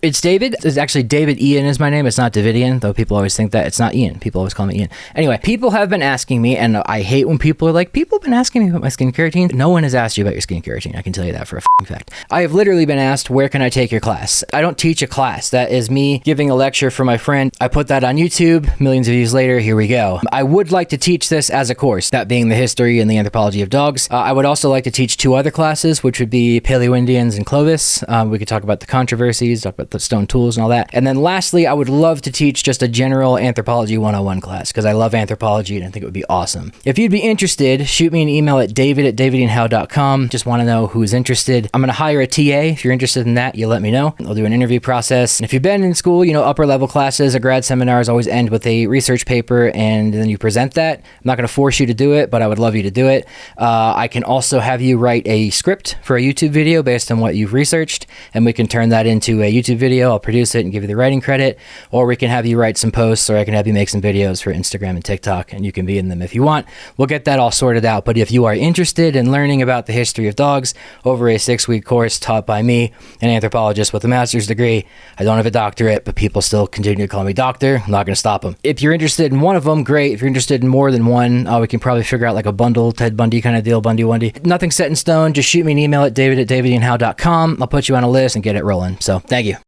It's David. It's actually David Ian is my name. It's not Davidian, though people always think that. It's not Ian. People always call me Ian. Anyway, people have been asking me, and I hate when people are like, people have been asking me about my skincare routine. No one has asked you about your skincare routine. I can tell you that for a fact. I have literally been asked, where can I take your class? I don't teach a class. That is me giving a lecture for my friend. I put that on YouTube. Millions of views later, here we go. I would like to teach this as a course, that being the history and the anthropology of dogs. I would also like to teach 2 other classes, which would be Paleo-Indians and Clovis. We could talk about the controversies, talk about the stone tools and all that. And then lastly, I would love to teach just a general anthropology 101 class, because I love anthropology and I think it would be awesome. If you'd be interested, shoot me an email at david@davidandhowe.com. Just want to know who's interested. I'm going to hire a TA. If you're interested in that, you let me know. I'll do an interview process. And if you've been in school, upper level classes or grad seminars always end with a research paper and then you present that. I'm not going to force you to do it, but I would love you to do it. I can also have you write a script for a YouTube video based on what you've researched, and we can turn that into a YouTube video. I'll produce it and give you the writing credit, or we can have you write some posts, or I can have you make some videos for Instagram and TikTok, and you can be in them if you want. We'll get that all sorted out. But if you are interested in learning about the history of dogs over a 6-week course taught by me, an anthropologist with a master's degree, I don't have a doctorate, but people still continue to call me doctor. I'm not going to stop them. If you're interested in one of them, great. If you're interested in more than one, we can probably figure out like a bundle, Ted Bundy kind of deal, Bundy. Nothing set in stone. Just shoot me an email at david@davidandhowe.com. I'll put you on a list and get it rolling. So thank you.